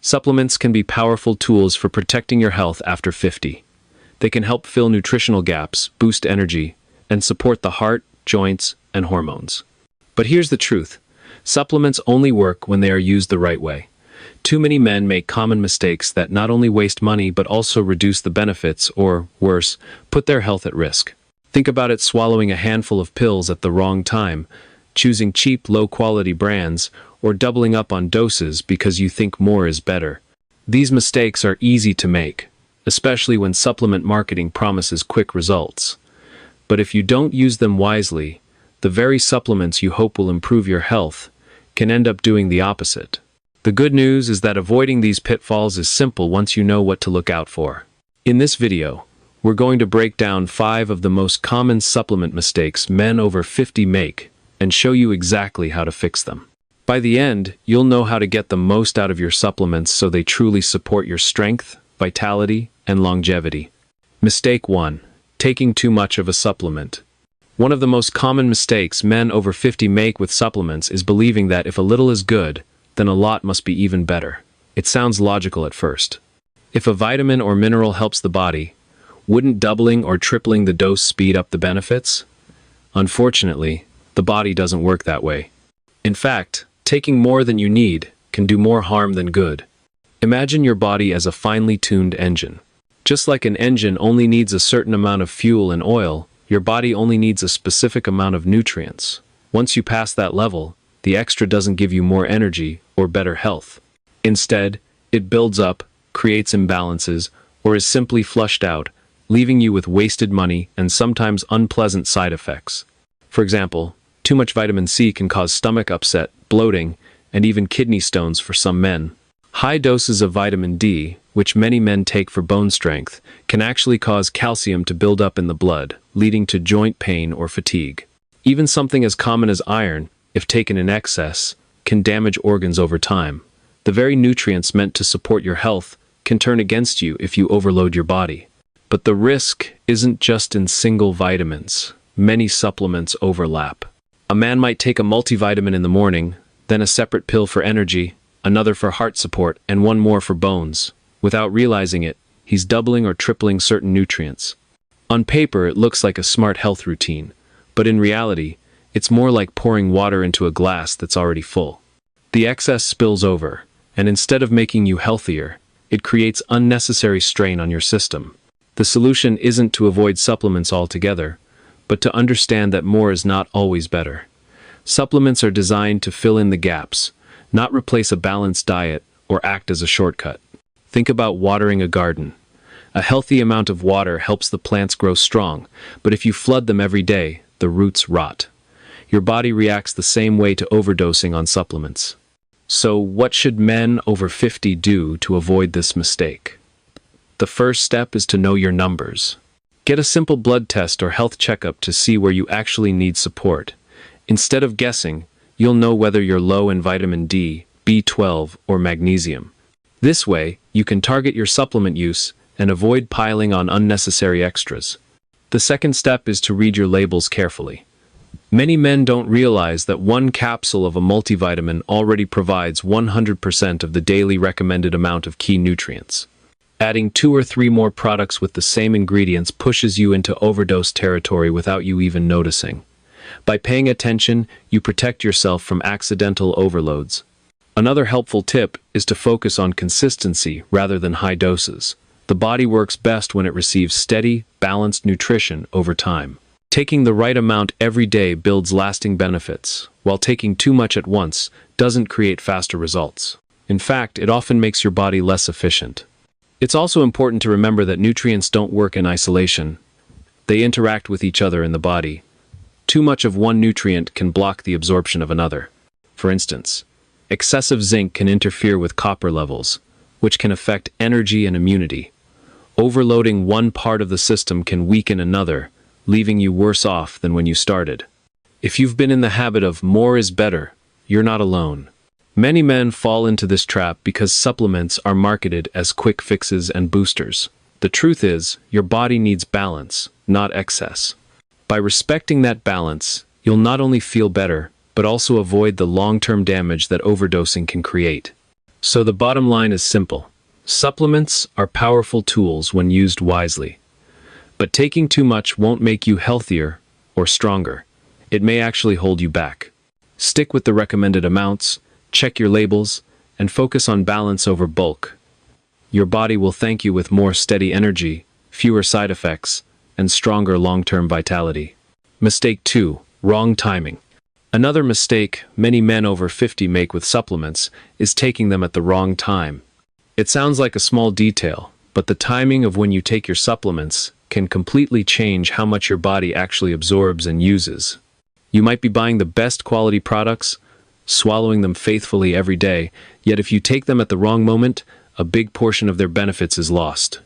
Supplements can be powerful tools for protecting your health after 50. They can help fill nutritional gaps, boost energy, and support the heart, joints, and hormones. But here's the truth. Supplements only work when they are used the right way. Too many men make common mistakes that not only waste money but also reduce the benefits or, worse, put their health at risk. Think about it: swallowing a handful of pills at the wrong time, choosing cheap, low-quality brands, or doubling up on doses because you think more is better. These mistakes are easy to make, especially when supplement marketing promises quick results. But if you don't use them wisely, the very supplements you hope will improve your health can end up doing the opposite. The good news is that avoiding these pitfalls is simple once you know what to look out for. In this video, we're going to break down 5 of the most common supplement mistakes men over 50 make and show you exactly how to fix them. By the end, you'll know how to get the most out of your supplements so they truly support your strength, vitality, and longevity. Mistake 1. Taking too much of a supplement. One of the most common mistakes men over 50 make with supplements is believing that if a little is good, then a lot must be even better. It sounds logical at first. If a vitamin or mineral helps the body, wouldn't doubling or tripling the dose speed up the benefits? Unfortunately, the body doesn't work that way. In fact, taking more than you need can do more harm than good. Imagine your body as a finely tuned engine. Just like an engine only needs a certain amount of fuel and oil, your body only needs a specific amount of nutrients. Once you pass that level, the extra doesn't give you more energy or better health. Instead, it builds up, creates imbalances, or is simply flushed out, leaving you with wasted money and sometimes unpleasant side effects. For example, too much vitamin C can cause stomach upset, bloating, and even kidney stones for some men. High doses of vitamin D, which many men take for bone strength, can actually cause calcium to build up in the blood, leading to joint pain or fatigue. Even something as common as iron, if taken in excess, can damage organs over time. The very nutrients meant to support your health can turn against you if you overload your body. But the risk isn't just in single vitamins. Many supplements overlap. A man might take a multivitamin in the morning, then a separate pill for energy, another for heart support, and one more for bones. Without realizing it, he's doubling or tripling certain nutrients. On paper, it looks like a smart health routine, but in reality, it's more like pouring water into a glass that's already full. The excess spills over, and instead of making you healthier, it creates unnecessary strain on your system. The solution isn't to avoid supplements altogether, but to understand that more is not always better. Supplements are designed to fill in the gaps, not replace a balanced diet or act as a shortcut. Think about watering a garden. A healthy amount of water helps the plants grow strong, but if you flood them every day, the roots rot. Your body reacts the same way to overdosing on supplements. So, what should men over 50 do to avoid this mistake? The first step is to know your numbers. Get a simple blood test or health checkup to see where you actually need support. Instead of guessing, you'll know whether you're low in vitamin D, B12, or magnesium. This way, you can target your supplement use and avoid piling on unnecessary extras. The second step is to read your labels carefully. Many men don't realize that one capsule of a multivitamin already provides 100% of the daily recommended amount of key nutrients. Adding 2 or 3 more products with the same ingredients pushes you into overdose territory without you even noticing. By paying attention, you protect yourself from accidental overloads. Another helpful tip is to focus on consistency rather than high doses. The body works best when it receives steady, balanced nutrition over time. Taking the right amount every day builds lasting benefits, while taking too much at once doesn't create faster results. In fact, it often makes your body less efficient. It's also important to remember that nutrients don't work in isolation. They interact with each other in the body. Too much of one nutrient can block the absorption of another. For instance, excessive zinc can interfere with copper levels, which can affect energy and immunity. Overloading one part of the system can weaken another, leaving you worse off than when you started. If you've been in the habit of more is better, you're not alone. Many men fall into this trap because supplements are marketed as quick fixes and boosters. The truth is, your body needs balance, not excess. By respecting that balance, you'll not only feel better, but also avoid the long-term damage that overdosing can create. So the bottom line is simple. Supplements are powerful tools when used wisely. But taking too much won't make you healthier or stronger. It may actually hold you back. Stick with the recommended amounts, check your labels, and focus on balance over bulk. Your body will thank you with more steady energy, fewer side effects, and stronger long-term vitality. Mistake 2. Wrong timing. Another mistake many men over 50 make with supplements is taking them at the wrong time. It sounds like a small detail, but the timing of when you take your supplements can completely change how much your body actually absorbs and uses. You might be buying the best quality products, swallowing them faithfully every day, yet if you take them at the wrong moment, a big portion of their benefits is lost.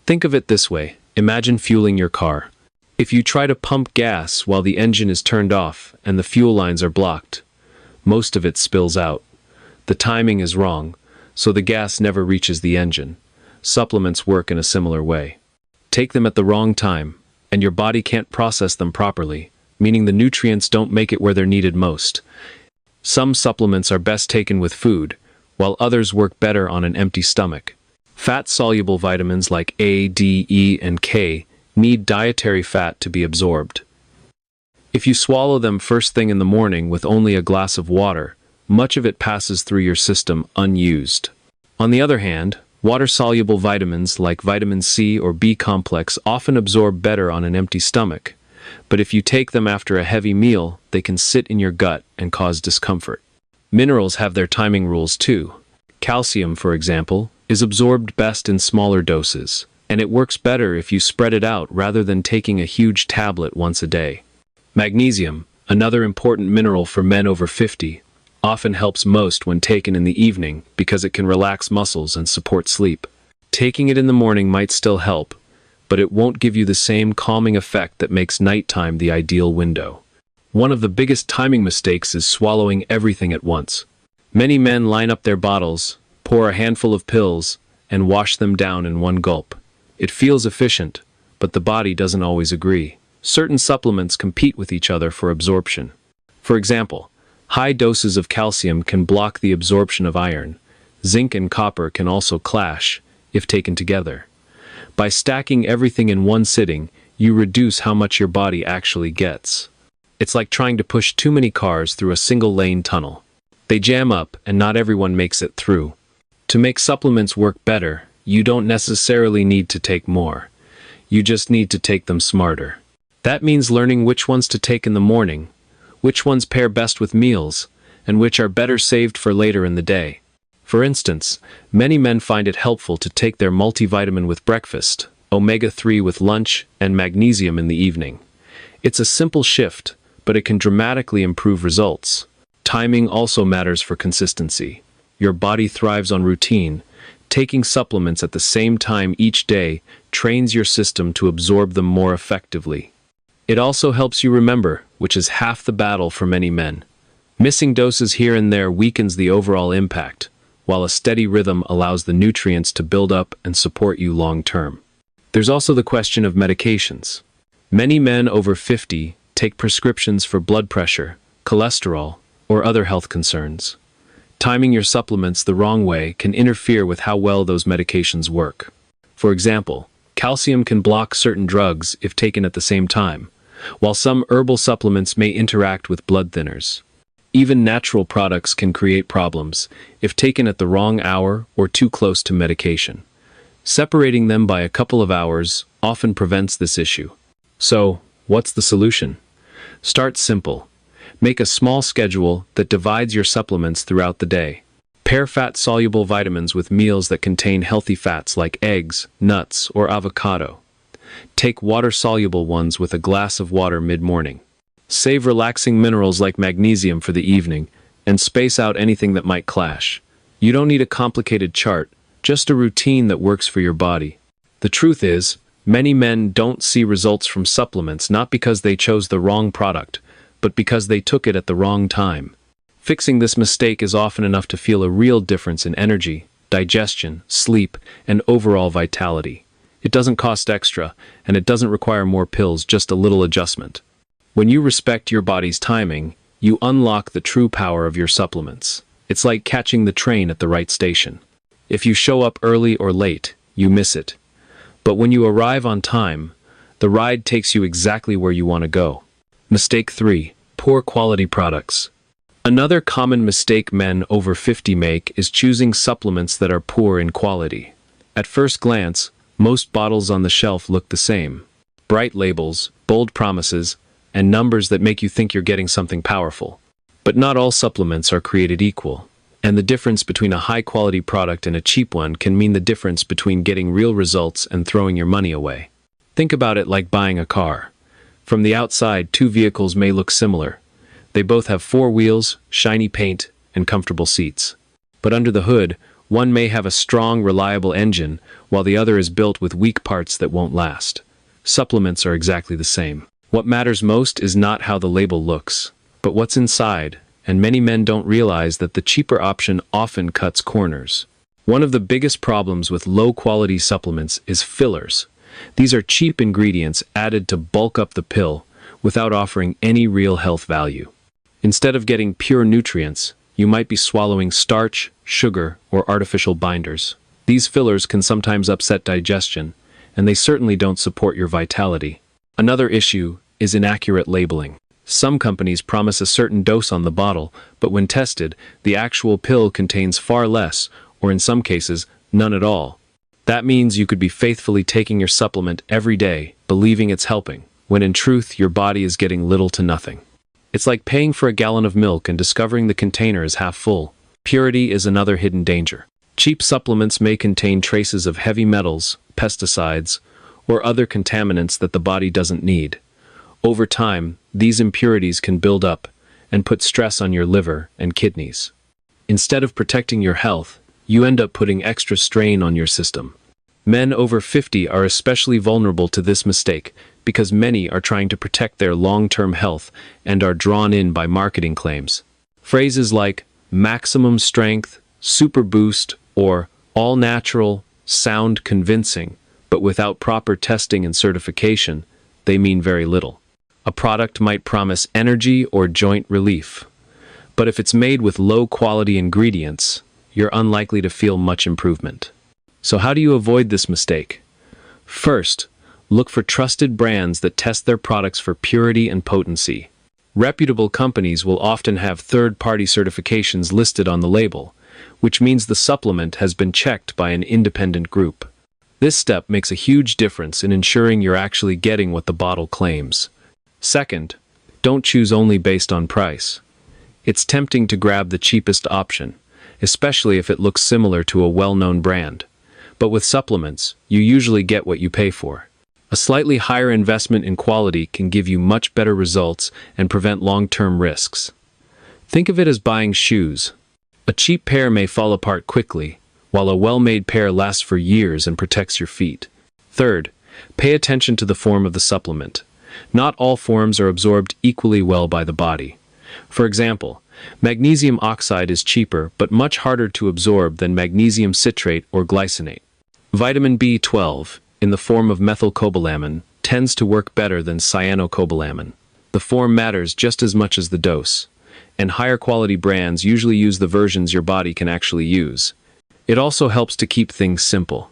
Think of it this way. Imagine fueling your car. If you try to pump gas while the engine is turned off and the fuel lines are blocked, most of it spills out. The timing is wrong, so the gas never reaches the engine. Supplements work in a similar way. Take them at the wrong time, and your body can't process them properly, meaning the nutrients don't make it where they're needed most. Some supplements are best taken with food, while others work better on an empty stomach. Fat-soluble vitamins like A, D, E, and K need dietary fat to be absorbed. If you swallow them first thing in the morning with only a glass of water, much of it passes through your system unused. On the other hand, water-soluble vitamins like vitamin C or B complex often absorb better on an empty stomach, but if you take them after a heavy meal, they can sit in your gut and cause discomfort. Minerals have their timing rules too. Calcium, for example, is absorbed best in smaller doses, and it works better if you spread it out rather than taking a huge tablet once a day. Magnesium, another important mineral for men over 50, often helps most when taken in the evening because it can relax muscles and support sleep. Taking it in the morning might still help, but it won't give you the same calming effect that makes nighttime the ideal window. One of the biggest timing mistakes is swallowing everything at once. Many men line up their bottles, pour a handful of pills, and wash them down in one gulp. It feels efficient, but the body doesn't always agree. Certain supplements compete with each other for absorption. For example, high doses of calcium can block the absorption of iron. Zinc and copper can also clash, if taken together. By stacking everything in one sitting, you reduce how much your body actually gets. It's like trying to push too many cars through a single-lane tunnel. They jam up, and not everyone makes it through. To make supplements work better, you don't necessarily need to take more. You just need to take them smarter. That means learning which ones to take in the morning, which ones pair best with meals, and which are better saved for later in the day. For instance, many men find it helpful to take their multivitamin with breakfast, omega-3 with lunch, and magnesium in the evening. It's a simple shift, but it can dramatically improve results. Timing also matters for consistency. Your body thrives on routine. Taking supplements at the same time each day trains your system to absorb them more effectively. It also helps you remember, which is half the battle for many men. Missing doses here and there weakens the overall impact, while a steady rhythm allows the nutrients to build up and support you long term. There's also the question of medications. Many men over 50 take prescriptions for blood pressure, cholesterol, or other health concerns. Timing your supplements the wrong way can interfere with how well those medications work. For example, calcium can block certain drugs if taken at the same time, while some herbal supplements may interact with blood thinners. Even natural products can create problems if taken at the wrong hour or too close to medication. Separating them by a couple of hours often prevents this issue. So, what's the solution? Start simple. Make a small schedule that divides your supplements throughout the day. Pair fat-soluble vitamins with meals that contain healthy fats like eggs, nuts, or avocado. Take water-soluble ones with a glass of water mid-morning. Save relaxing minerals like magnesium for the evening, and space out anything that might clash. You don't need a complicated chart, just a routine that works for your body. The truth is, many men don't see results from supplements not because they chose the wrong product, but because they took it at the wrong time. Fixing this mistake is often enough to feel a real difference in energy, digestion, sleep, and overall vitality. It doesn't cost extra, and it doesn't require more pills, just a little adjustment. When you respect your body's timing, you unlock the true power of your supplements. It's like catching the train at the right station. If you show up early or late, you miss it. But when you arrive on time, the ride takes you exactly where you want to go. Mistake 3. Poor quality products. Another common mistake men over 50 make is choosing supplements that are poor in quality. At first glance, most bottles on the shelf look the same. Bright labels, bold promises, and numbers that make you think you're getting something powerful. But not all supplements are created equal, and the difference between a high-quality product and a cheap one can mean the difference between getting real results and throwing your money away. Think about it like buying a car. From the outside, two vehicles may look similar. They both have 4 wheels, shiny paint, and comfortable seats. But under the hood, one may have a strong, reliable engine, while the other is built with weak parts that won't last. Supplements are exactly the same. What matters most is not how the label looks, but what's inside, and many men don't realize that the cheaper option often cuts corners. One of the biggest problems with low-quality supplements is fillers. These are cheap ingredients added to bulk up the pill without offering any real health value. Instead of getting pure nutrients, you might be swallowing starch, sugar, or artificial binders. These fillers can sometimes upset digestion, and they certainly don't support your vitality. Another issue is inaccurate labeling. Some companies promise a certain dose on the bottle, but when tested, the actual pill contains far less, or in some cases, none at all. That means you could be faithfully taking your supplement every day, believing it's helping, when in truth your body is getting little to nothing. It's like paying for a gallon of milk and discovering the container is half full. Purity is another hidden danger. Cheap supplements may contain traces of heavy metals, pesticides, or other contaminants that the body doesn't need. Over time, these impurities can build up and put stress on your liver and kidneys. Instead of protecting your health, you end up putting extra strain on your system. Men over 50 are especially vulnerable to this mistake because many are trying to protect their long-term health and are drawn in by marketing claims. Phrases like maximum strength, super boost, or all natural sound convincing, but without proper testing and certification, they mean very little. A product might promise energy or joint relief, but if it's made with low-quality ingredients, you're unlikely to feel much improvement. So how do you avoid this mistake? First, look for trusted brands that test their products for purity and potency. Reputable companies will often have third-party certifications listed on the label, which means the supplement has been checked by an independent group. This step makes a huge difference in ensuring you're actually getting what the bottle claims. Second, don't choose only based on price. It's tempting to grab the cheapest option, especially if it looks similar to a well-known brand. But with supplements, you usually get what you pay for. A slightly higher investment in quality can give you much better results and prevent long-term risks. Think of it as buying shoes. A cheap pair may fall apart quickly, while a well-made pair lasts for years and protects your feet. Third, pay attention to the form of the supplement. Not all forms are absorbed equally well by the body. For example, magnesium oxide is cheaper but much harder to absorb than magnesium citrate or glycinate. Vitamin B12, in the form of methylcobalamin, tends to work better than cyanocobalamin. The form matters just as much as the dose, and higher quality brands usually use the versions your body can actually use. It also helps to keep things simple.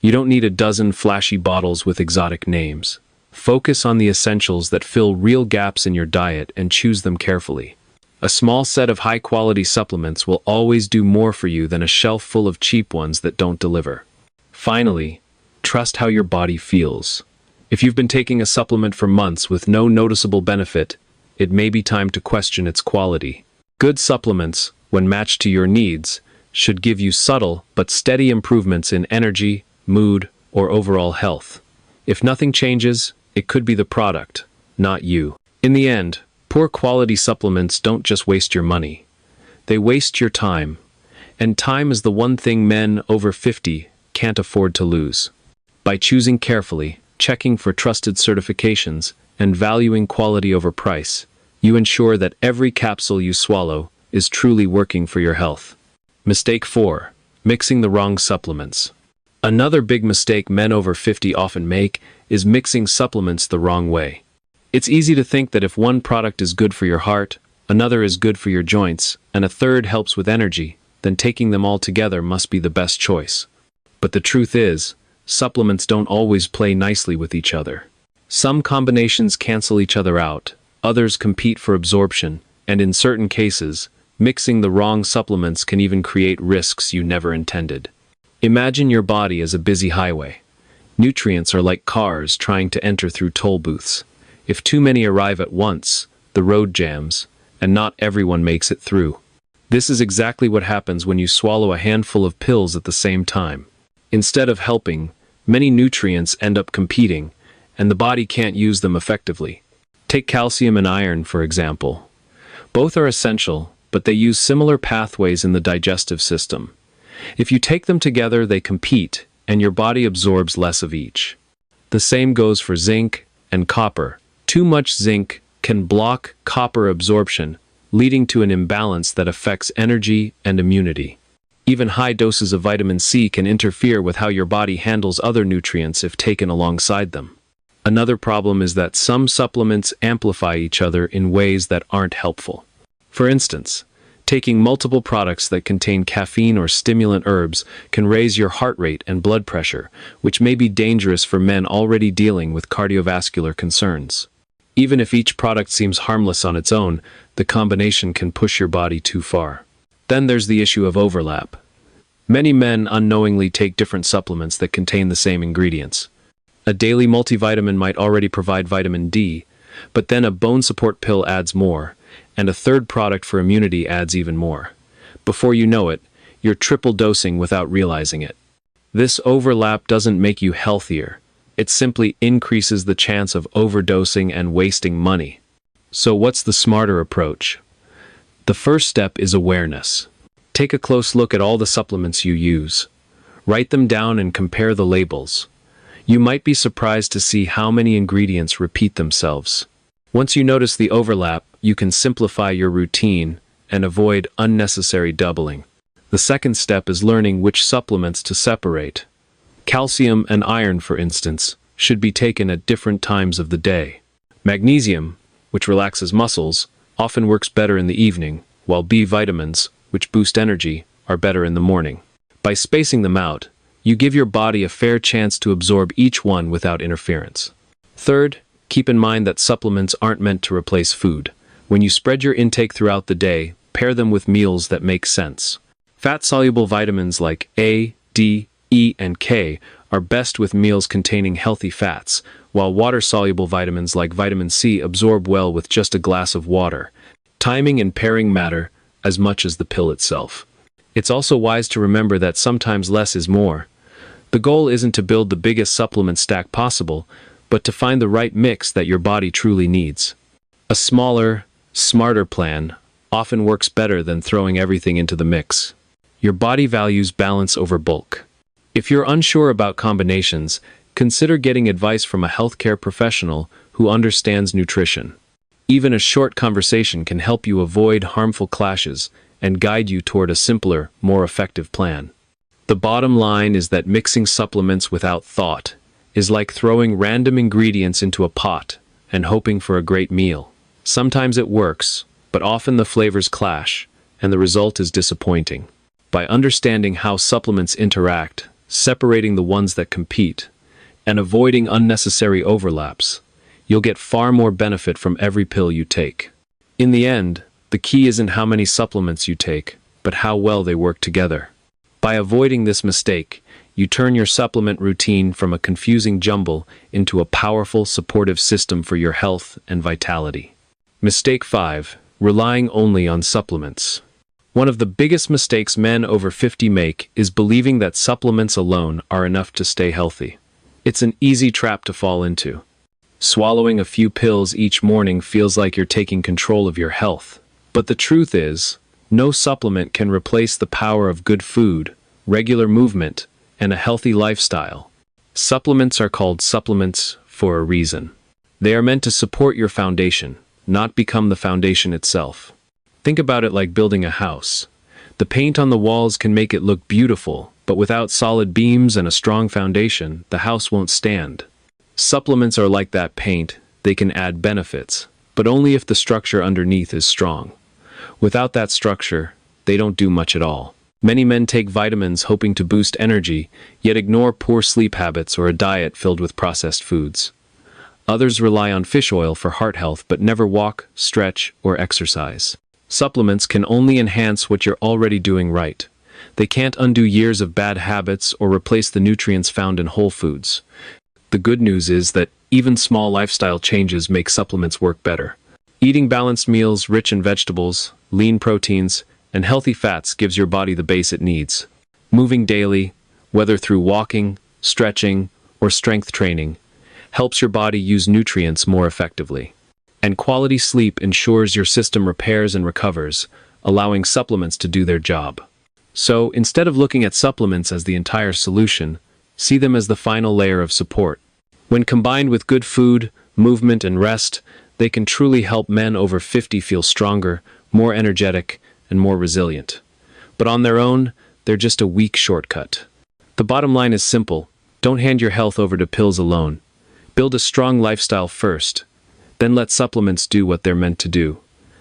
You don't need a dozen flashy bottles with exotic names. Focus on the essentials that fill real gaps in your diet and choose them carefully. A small set of high-quality supplements will always do more for you than a shelf full of cheap ones that don't deliver. Finally, trust how your body feels. If you've been taking a supplement for months with no noticeable benefit, it may be time to question its quality. Good supplements, when matched to your needs, should give you subtle but steady improvements in energy, mood, or overall health. If nothing changes, it could be the product, not you. In the end, poor quality supplements don't just waste your money. They waste your time. And time is the one thing men over 50 can't afford to lose. By choosing carefully, checking for trusted certifications, and valuing quality over price, you ensure that every capsule you swallow is truly working for your health. Mistake 4. Mixing the wrong supplements. Another big mistake men over 50 often make is mixing supplements the wrong way. It's easy to think that if one product is good for your heart, another is good for your joints, and a third helps with energy, then taking them all together must be the best choice. But the truth is, supplements don't always play nicely with each other. Some combinations cancel each other out, others compete for absorption, and in certain cases, mixing the wrong supplements can even create risks you never intended. Imagine your body as a busy highway. Nutrients are like cars trying to enter through toll booths. If too many arrive at once, the road jams, and not everyone makes it through. This is exactly what happens when you swallow a handful of pills at the same time. Instead of helping, many nutrients end up competing, and the body can't use them effectively. Take calcium and iron, for example. Both are essential, but they use similar pathways in the digestive system. If you take them together, they compete, and your body absorbs less of each. The same goes for zinc and copper. Too much zinc can block copper absorption, leading to an imbalance that affects energy and immunity. Even high doses of vitamin C can interfere with how your body handles other nutrients if taken alongside them. Another problem is that some supplements amplify each other in ways that aren't helpful. For instance, taking multiple products that contain caffeine or stimulant herbs can raise your heart rate and blood pressure, which may be dangerous for men already dealing with cardiovascular concerns. Even if each product seems harmless on its own, the combination can push your body too far. Then there's the issue of overlap. Many men unknowingly take different supplements that contain the same ingredients. A daily multivitamin might already provide vitamin D, but then a bone support pill adds more, and a third product for immunity adds even more. Before you know it, you're triple dosing without realizing it. This overlap doesn't make you healthier. It simply increases the chance of overdosing and wasting money. So what's the smarter approach? The first step is awareness. Take a close look at all the supplements you use. Write them down and compare the labels. You might be surprised to see how many ingredients repeat themselves. Once you notice the overlap, you can simplify your routine and avoid unnecessary doubling. The second step is learning which supplements to separate. Calcium and iron, for instance, should be taken at different times of the day. Magnesium, which relaxes muscles, often works better in the evening, while B vitamins, which boost energy, are better in the morning. By spacing them out, you give your body a fair chance to absorb each one without interference. Third, keep in mind that supplements aren't meant to replace food. When you spread your intake throughout the day, pair them with meals that make sense. Fat-soluble vitamins like A, D, E, and K are best with meals containing healthy fats, while water-soluble vitamins like vitamin C absorb well with just a glass of water. Timing and pairing matter as much as the pill itself. It's also wise to remember that sometimes less is more. The goal isn't to build the biggest supplement stack possible, but to find the right mix that your body truly needs. A smaller, smarter plan often works better than throwing everything into the mix. Your body values balance over bulk. If you're unsure about combinations, consider getting advice from a healthcare professional who understands nutrition. Even a short conversation can help you avoid harmful clashes and guide you toward a simpler, more effective plan. The bottom line is that mixing supplements without thought is like throwing random ingredients into a pot and hoping for a great meal. Sometimes it works, but often the flavors clash, and the result is disappointing. By understanding how supplements interact, separating the ones that compete, and avoiding unnecessary overlaps, you'll get far more benefit from every pill you take. In the end, the key isn't how many supplements you take, but how well they work together. By avoiding this mistake, you turn your supplement routine from a confusing jumble into a powerful, supportive system for your health and vitality. Mistake 5. Relying only on supplements. One of the biggest mistakes men over 50 make is believing that supplements alone are enough to stay healthy. It's an easy trap to fall into. Swallowing a few pills each morning feels like you're taking control of your health. But the truth is, no supplement can replace the power of good food, regular movement, and a healthy lifestyle. Supplements are called supplements for a reason. They are meant to support your foundation, not become the foundation itself. Think about it like building a house. The paint on the walls can make it look beautiful, but without solid beams and a strong foundation, the house won't stand. Supplements are like that paint. They can add benefits, but only if the structure underneath is strong. Without that structure, they don't do much at all. Many men take vitamins hoping to boost energy, yet ignore poor sleep habits or a diet filled with processed foods. Others rely on fish oil for heart health but never walk, stretch, or exercise. Supplements can only enhance what you're already doing right. They can't undo years of bad habits or replace the nutrients found in whole foods. The good news is that even small lifestyle changes make supplements work better. Eating balanced meals rich in vegetables, lean proteins, and healthy fats gives your body the base it needs. Moving daily, whether through walking, stretching, or strength training, helps your body use nutrients more effectively. And quality sleep ensures your system repairs and recovers, allowing supplements to do their job. So, instead of looking at supplements as the entire solution, see them as the final layer of support. When combined with good food, movement, and rest, they can truly help men over 50 feel stronger, more energetic, and more resilient. But on their own, they're just a weak shortcut. The bottom line is simple: don't hand your health over to pills alone. Build a strong lifestyle first, then let supplements do what they're meant to do.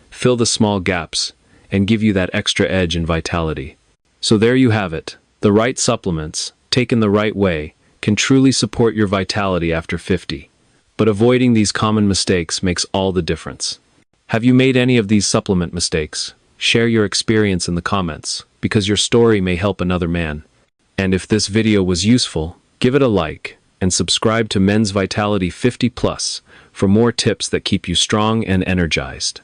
Fill the small gaps, and give you that extra edge and vitality. So there you have it. The right supplements, taken the right way, can truly support your vitality after 50. But avoiding these common mistakes makes all the difference. Have you made any of these supplement mistakes? Share your experience in the comments, because your story may help another man. And if this video was useful, give it a like, and subscribe to Men's Vitality 50 Plus for more tips that keep you strong and energized.